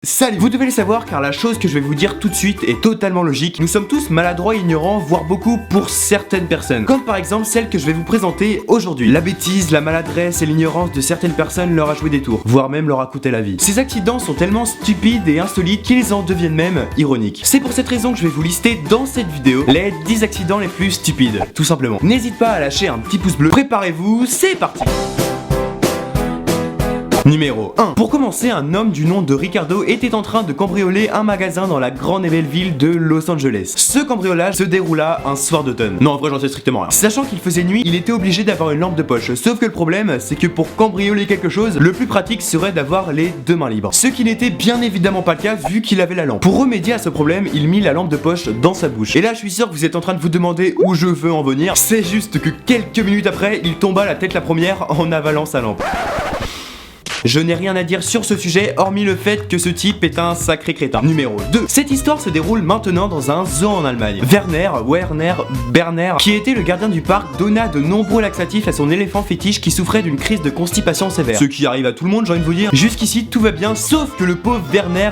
Salut! Vous devez le savoir car la chose que je vais vous dire tout de suite est totalement logique. Nous sommes tous maladroits et ignorants, voire beaucoup pour certaines personnes. Comme par exemple celle que je vais vous présenter aujourd'hui. La bêtise, la maladresse et l'ignorance de certaines personnes leur a joué des tours, voire même leur a coûté la vie. Ces accidents sont tellement stupides et insolites qu'ils en deviennent même ironiques. C'est pour cette raison que je vais vous lister dans cette vidéo les 10 accidents les plus stupides, tout simplement. N'hésite pas à lâcher un petit pouce bleu. Préparez-vous, c'est parti! Numéro 1. Pour commencer, un homme du nom de Ricardo était en train de cambrioler un magasin dans la grande et belle ville de Los Angeles. Ce cambriolage se déroula un soir d'automne. Non, en vrai, j'en sais strictement rien. Sachant qu'il faisait nuit, il était obligé d'avoir une lampe de poche. Sauf que le problème, c'est que pour cambrioler quelque chose, le plus pratique serait d'avoir les deux mains libres. Ce qui n'était bien évidemment pas le cas vu qu'il avait la lampe. Pour remédier à ce problème, il mit la lampe de poche dans sa bouche. Et là, je suis sûr que vous êtes en train de vous demander où je veux en venir. C'est juste que quelques minutes après, il tomba la tête la première en avalant sa lampe. Je n'ai rien à dire sur ce sujet, hormis le fait que ce type est un sacré crétin. Numéro 2. Cette histoire se déroule maintenant dans un zoo en Allemagne. Berner, qui était le gardien du parc, donna de nombreux laxatifs à son éléphant fétiche qui souffrait d'une crise de constipation sévère. Ce qui arrive à tout le monde, j'ai envie de vous dire. Jusqu'ici, tout va bien, sauf que le pauvre Berner,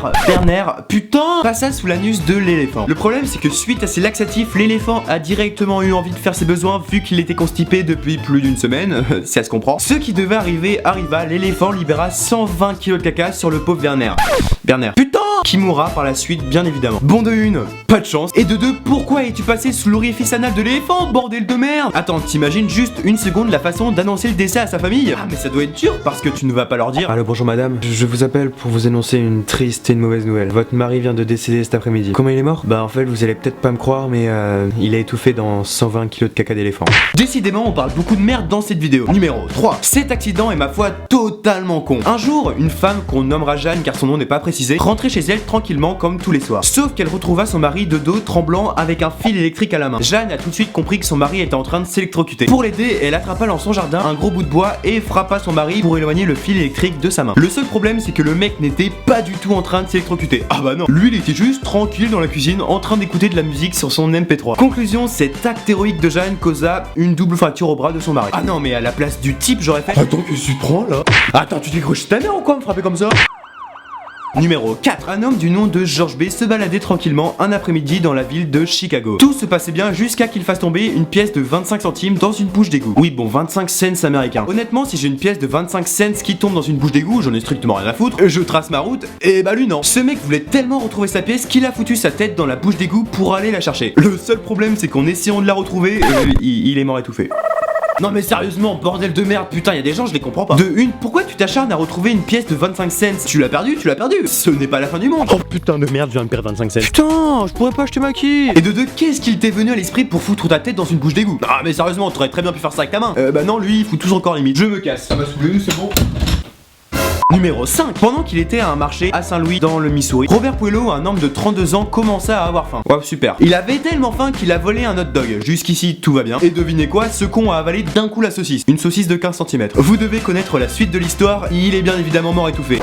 putain, passa sous l'anus de l'éléphant. Le problème, c'est que suite à ces laxatifs, l'éléphant a directement eu envie de faire ses besoins vu qu'il était constipé depuis plus d'une semaine, si ça se comprend. Ce qui devait arriva, l'éléphant libéra 120 kg de caca sur le pauvre Berner, putain, qui mourra par la suite bien évidemment. Bon, de une, pas de chance, et de deux, pourquoi es-tu passé sous l'orifice anal de l'éléphant, bordel de merde? Attends, t'imagines juste une seconde la façon d'annoncer le décès à sa famille? Ah mais ça doit être dur parce que tu ne vas pas leur dire. Allô, bonjour madame, je vous appelle pour vous annoncer une triste et une mauvaise nouvelle. Votre mari vient de décéder cet après-midi. Comment il est mort? Bah en fait vous allez peut-être pas me croire mais il a étouffé dans 120 kg de caca d'éléphant. Décidément on parle beaucoup de merde dans cette vidéo. Numéro 3. Cet accident est ma foi totalement con. Un jour, une femme qu'on nommera Jeanne car son nom n'est pas précisé, rentrait chez elle tranquillement comme tous les soirs. Sauf qu'elle retrouva son mari de dos tremblant avec un fil électrique à la main. Jeanne a tout de suite compris que son mari était en train de s'électrocuter. Pour l'aider, elle attrapa dans son jardin un gros bout de bois et frappa son mari pour éloigner le fil électrique de sa main. Le seul problème c'est que le mec n'était pas du tout en train de s'électrocuter. Ah bah non, lui il était juste tranquille dans la cuisine en train d'écouter de la musique sur son MP3. Conclusion, cet acte héroïque de Jeanne causa une double fracture au bras de son mari. Ah non mais à la place du type j'aurais fait... Attends, qu'est-ce que tu prends là? Attends, tu décroches ta mère ou quoi me frapper comme ça? Numéro 4. Un homme du nom de George B se baladait tranquillement un après-midi dans la ville de Chicago. Tout se passait bien jusqu'à qu'il fasse tomber une pièce de 25 centimes dans une bouche d'égout. Oui bon, 25 cents américains. Honnêtement, si j'ai une pièce de 25 cents qui tombe dans une bouche d'égout, j'en ai strictement rien à foutre. Je trace ma route, et bah lui non. Ce mec voulait tellement retrouver sa pièce qu'il a foutu sa tête dans la bouche d'égout pour aller la chercher. Le seul problème c'est qu'en essayant de la retrouver, il est mort étouffé. Non mais sérieusement, bordel de merde, putain, y a des gens, je les comprends pas. De une, pourquoi tu t'acharnes à retrouver une pièce de 25 cents? Tu l'as perdu. Ce n'est pas la fin du monde. Oh putain de merde, je viens de perdre 25 cents. Putain, je pourrais pas acheter ma quille. Et de deux, qu'est-ce qu'il t'est venu à l'esprit pour foutre ta tête dans une bouche d'égout? Ah mais sérieusement, t'aurais très bien pu faire ça avec ta main. Bah non, lui, il fout toujours encore limite. Je me casse. Ça m'a saoulé, c'est bon. Numéro 5. Pendant qu'il était à un marché à Saint-Louis dans le Missouri, Robert Puello, un homme de 32 ans, commença à avoir faim. Ouais, super. Il avait tellement faim qu'il a volé un hot dog. Jusqu'ici, tout va bien. Et devinez quoi, ce con a avalé d'un coup la saucisse. Une saucisse de 15 cm. Vous devez connaître la suite de l'histoire, il est bien évidemment mort étouffé.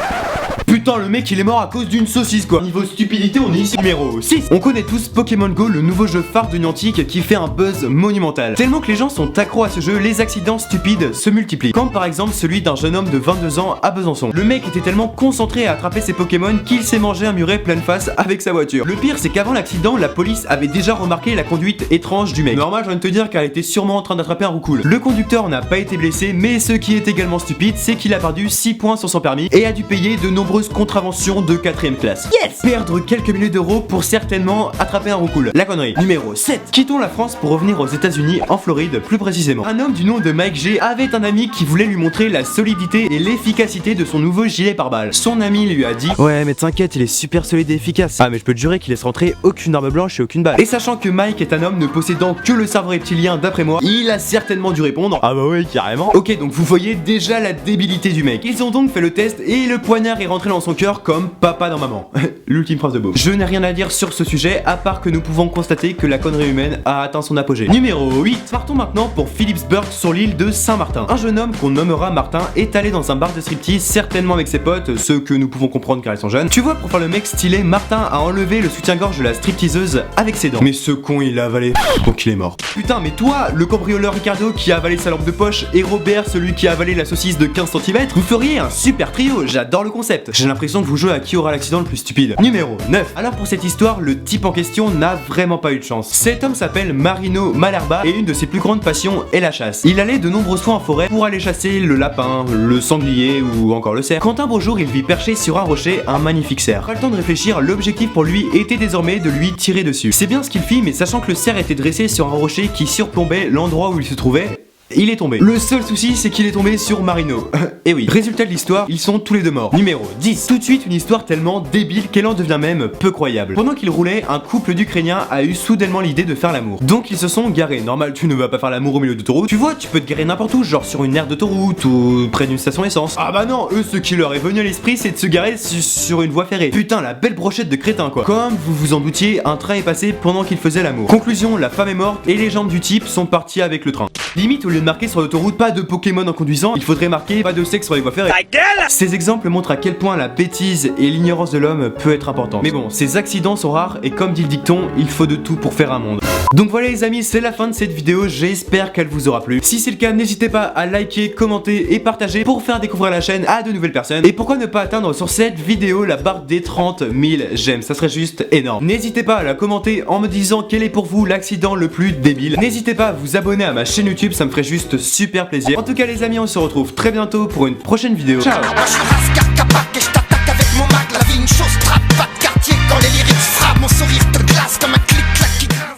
Putain, le mec il est mort à cause d'une saucisse quoi. Niveau stupidité, on est ici. Numéro 6. On connaît tous Pokémon Go, le nouveau jeu phare de Niantic qui fait un buzz monumental. Tellement que les gens sont accros à ce jeu, les accidents stupides se multiplient. Comme par exemple celui d'un jeune homme de 22 ans à Besançon. Le mec était tellement concentré à attraper ses Pokémon qu'il s'est mangé un muret pleine face avec sa voiture. Le pire c'est qu'avant l'accident, la police avait déjà remarqué la conduite étrange du mec. Normal, je viens de te dire qu'elle était sûrement en train d'attraper un roucoule. Le conducteur n'a pas été blessé, mais ce qui est également stupide, c'est qu'il a perdu 6 points sur son permis et a dû payer de nombreuses contraventions de 4ème classe. Yes! Perdre quelques milliers d'euros pour certainement attraper un roucoule. La connerie. Numéro 7. Quittons la France pour revenir aux États-Unis, en Floride plus précisément. Un homme du nom de Mike G avait un ami qui voulait lui montrer la solidité et l'efficacité de son nouveau gilet pare-balles. Son ami lui a dit: ouais mais t'inquiète, il est super solide et efficace. Ah mais je peux te jurer qu'il laisse rentrer aucune arme blanche et aucune balle. Et sachant que Mike est un homme ne possédant que le cerveau reptilien d'après moi, il a certainement dû répondre: ah bah ouais carrément. Ok, donc vous voyez déjà la débilité du mec. Ils ont donc fait le test et le poignard est rentré dans son cœur comme papa dans maman. L'ultime phrase de Beau. Je n'ai rien à dire sur ce sujet à part que nous pouvons constater que la connerie humaine a atteint son apogée. Numéro 8. Partons maintenant pour Phillipsburg sur l'île de Saint-Martin. Un jeune homme qu'on nommera Martin est allé dans un bar de striptease, certainement avec ses potes, ceux que nous pouvons comprendre car ils sont jeunes. Tu vois, pour faire le mec stylé, Martin a enlevé le soutien-gorge de la stripteaseuse avec ses dents. Mais ce con il l'a avalé, donc il est mort. Putain, mais toi, le cambrioleur Ricardo qui a avalé sa lampe de poche et Robert celui qui a avalé la saucisse de 15 cm, vous feriez un super trio, j'adore le concept. J'ai l'impression que vous jouez à qui aura l'accident le plus stupide. Numéro 9. Alors pour cette histoire, le type en question n'a vraiment pas eu de chance. Cet homme s'appelle Marino Malerba et une de ses plus grandes passions est la chasse. Il allait de nombreuses fois en forêt pour aller chasser le lapin, le sanglier ou encore le cerf. Quand un beau jour il vit perché sur un rocher un magnifique cerf. Pas le temps de réfléchir, l'objectif pour lui était désormais de lui tirer dessus. C'est bien ce qu'il fit, mais sachant que le cerf était dressé sur un rocher qui surplombait l'endroit où il se trouvait, il est tombé. Le seul souci, c'est qu'il est tombé sur Marino. Et oui. Résultat de l'histoire, ils sont tous les deux morts. Numéro 10. Tout de suite, une histoire tellement débile qu'elle en devient même peu croyable. Pendant qu'ils roulaient, un couple d'Ukrainiens a eu soudainement l'idée de faire l'amour. Donc ils se sont garés. Normal, tu ne vas pas faire l'amour au milieu d'autoroute. Tu vois, tu peux te garer n'importe où, genre sur une aire d'autoroute ou près d'une station essence. Ah bah non, eux, ce qui leur est venu à l'esprit, c'est de se garer sur une voie ferrée. Putain, la belle brochette de crétin quoi. Comme vous vous en doutiez, un train est passé pendant qu'ils faisaient l'amour. Conclusion, la femme est morte et les jambes du type sont parties avec le train. Limite, au lieu de marquer sur l'autoroute pas de Pokémon en conduisant, il faudrait marquer pas de sexe sur les voies ferrées. Ces exemples montrent à quel point la bêtise et l'ignorance de l'homme peut être importante. Mais bon, ces accidents sont rares et comme dit le dicton, il faut de tout pour faire un monde. Donc voilà les amis, c'est la fin de cette vidéo, j'espère qu'elle vous aura plu. Si c'est le cas, n'hésitez pas à liker, commenter et partager pour faire découvrir la chaîne à de nouvelles personnes. Et pourquoi ne pas atteindre sur cette vidéo la barre des 30 000 j'aime, ça serait juste énorme. N'hésitez pas à la commenter en me disant quel est pour vous l'accident le plus débile. N'hésitez pas à vous abonner à ma chaîne YouTube, ça me ferait juste super plaisir. En tout cas les amis, on se retrouve très bientôt pour une prochaine vidéo. Ciao. Moi je suis Raskar Kapak et je t'attaque avec mon mag, la vie une chose trappe.